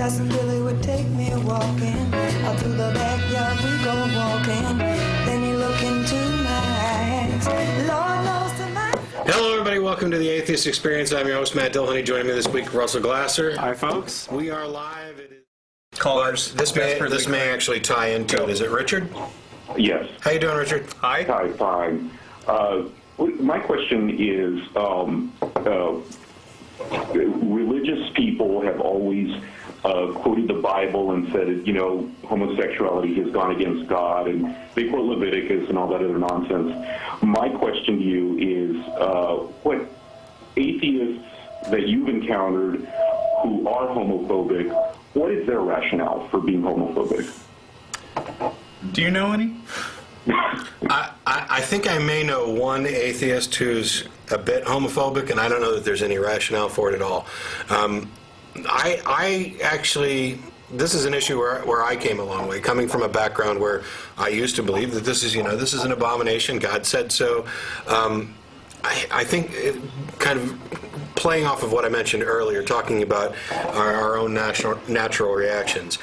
Cousin Billy would take me walking. Out through the backyard we go walking. Then he look into my eyes. Lord knows to my... Hello, everybody. Welcome to the Atheist Experience. I'm your host, Matt Dillhoney. Joining me this week, Russell Glasser. Hi, folks. We are live. It is... Callers. This may actually tie into it. Is it Richard? Yes. How you doing, Richard? Hi. Hi, fine. My question is, religious people have always quoted the Bible and said, you know, homosexuality has gone against God, and they quote Leviticus and all that other nonsense. My question to you is, what atheists that you've encountered who are homophobic, what is their rationale for being homophobic? Do you know any? I think I may know one atheist who's a bit homophobic, and I don't know that there's any rationale for it at all. I actually, this is an issue where I came a long way, coming from a background where I used to believe that this is an abomination. God said so. I think kind of playing off of what I mentioned earlier, talking about our own natural reactions.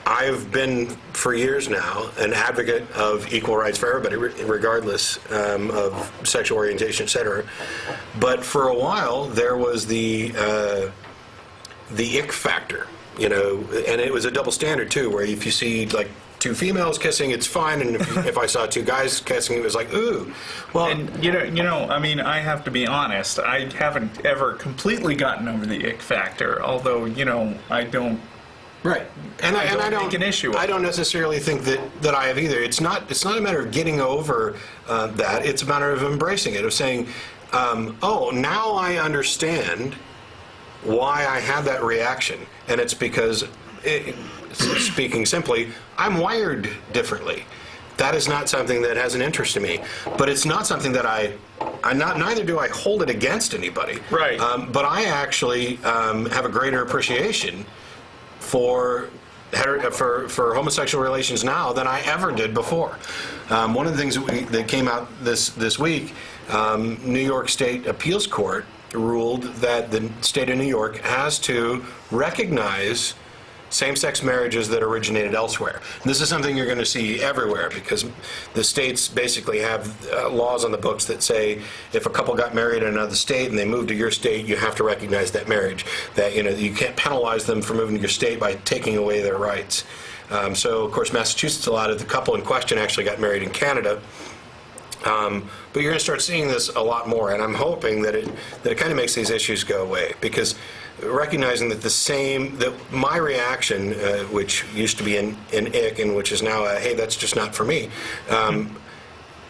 I've been, for years now, an advocate of equal rights for everybody, regardless of sexual orientation, etc. But for a while, there was the ick factor, and it was a double standard too, where if you see like two females kissing, it's fine, and if I saw two guys kissing, it was like, ooh. Well, and I mean, I have to be honest. I haven't ever completely gotten over the ick factor, although I don't. Right, and I don't make an issue of it. I don't necessarily think that I have either. It's not a matter of getting over that. It's a matter of embracing it, of saying, oh, now I understand why I had that reaction, and it's because, speaking simply, I'm wired differently. That is not something that has an interest in me, but it's not something that neither do I hold it against anybody. Right. But I actually have a greater appreciation for homosexual relations now than I ever did before. One of the things that came out this week, New York State Appeals Court ruled that the state of New York has to recognize same-sex marriages that originated elsewhere. And this is something you're going to see everywhere, because the states basically have laws on the books that say if a couple got married in another state and they moved to your state, you have to recognize that marriage. That you can't penalize them for moving to your state by taking away their rights. So, of course, Massachusetts allowed it. The couple in question actually got married in Canada. But you're going to start seeing this a lot more, and I'm hoping that it kind of makes these issues go away, because recognizing that my reaction, which used to be an ick and which is now a hey, that's just not for me,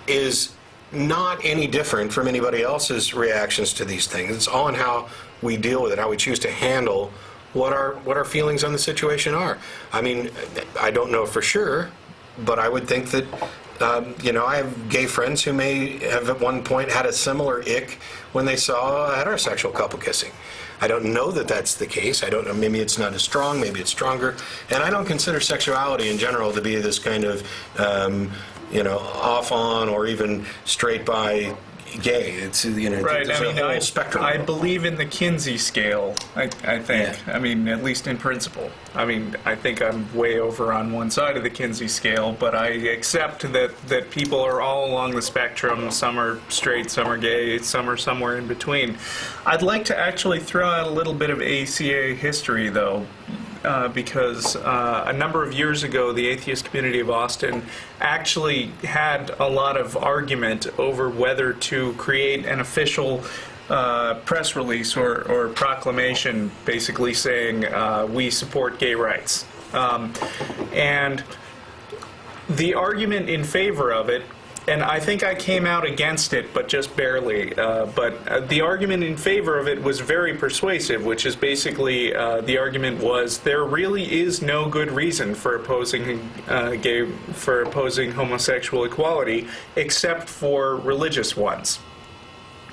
is not any different from anybody else's reactions to these things. It's all in how we deal with it, how we choose to handle what our feelings on the situation are. I mean, I don't know for sure, but I would think that I have gay friends who may have at one point had a similar ick when they saw a heterosexual couple kissing. I don't know that that's the case. I don't know. Maybe it's not as strong. Maybe it's stronger. And I don't consider sexuality in general to be this kind of, off on or even straight by gay. It's right. There's a whole spectrum. I believe in the Kinsey scale. I think. Yeah. I mean, at least in principle. I mean, I think I'm way over on one side of the Kinsey scale, but I accept that people are all along the spectrum. Some are straight, some are gay, some are somewhere in between. I'd like to actually throw out a little bit of ACA history, though. Because a number of years ago, the atheist community of Austin actually had a lot of argument over whether to create an official press release or proclamation basically saying we support gay rights. And the argument in favor of it, and I think I came out against it, but just barely. But the argument in favor of it was very persuasive, which is basically the argument was there really is no good reason for opposing homosexual equality except for religious ones.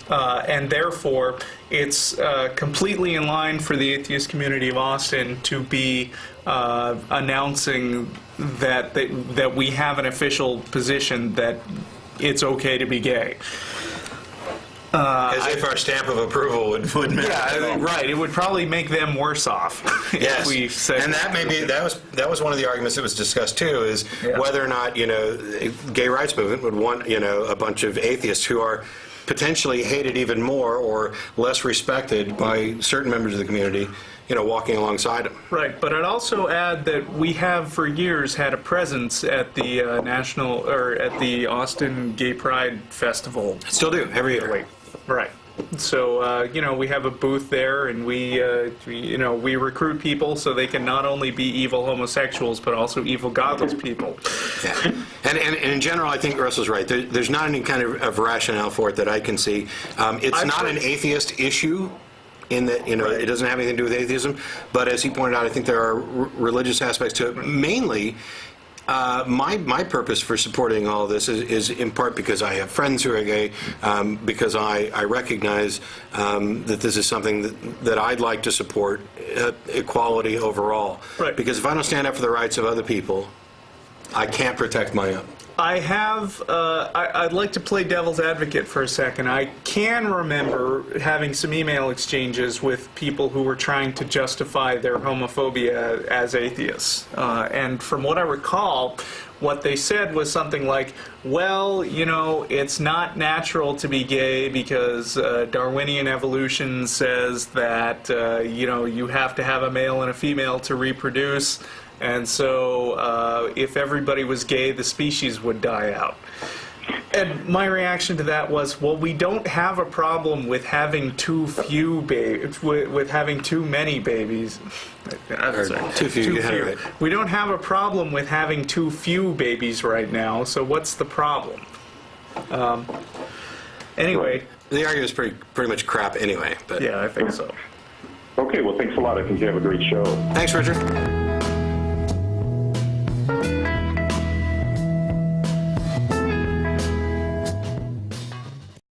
And therefore, it's completely in line for the atheist community of Austin to be announcing that we have an official position that it's okay to be gay. As if our stamp of approval would matter. Yeah, right. It would probably make them worse off. Yes, if we said and that was one of the arguments that was discussed too, is Yeah. whether or not gay rights movement would want a bunch of atheists who are potentially hated even more or less respected by certain members of the community, walking alongside them. Right, but I'd also add that we have for years had a presence at the at the Austin Gay Pride Festival. Still do every year. Right. So we have a booth there, and we recruit people so they can not only be evil homosexuals but also evil godless people. Yeah. And in general, I think Russell's right. There's not any kind of rationale for it that I can see. It's not an atheist issue, in that it doesn't have anything to do with atheism, but as he pointed out, I think there are religious aspects to it. Mainly, my purpose for supporting all of this is in part because I have friends who are gay, because I recognize that this is something that I'd like to support, equality overall. Right. Because if I don't stand up for the rights of other people, I can't protect my own. I have, I'd like to play devil's advocate for a second. I can remember having some email exchanges with people who were trying to justify their homophobia as atheists. And from what I recall, what they said was something like, well, it's not natural to be gay because Darwinian evolution says that, you have to have a male and a female to reproduce. And so if everybody was gay, the species would die out. And my reaction to that was, well, we don't have a problem with having too few with having too many babies. Too few. We don't have a problem with having too few babies right now, so what's the problem? Anyway. The argument is pretty much crap anyway. But yeah, I think so. Okay, well, thanks a lot. I think you have a great show. Thanks, Richard.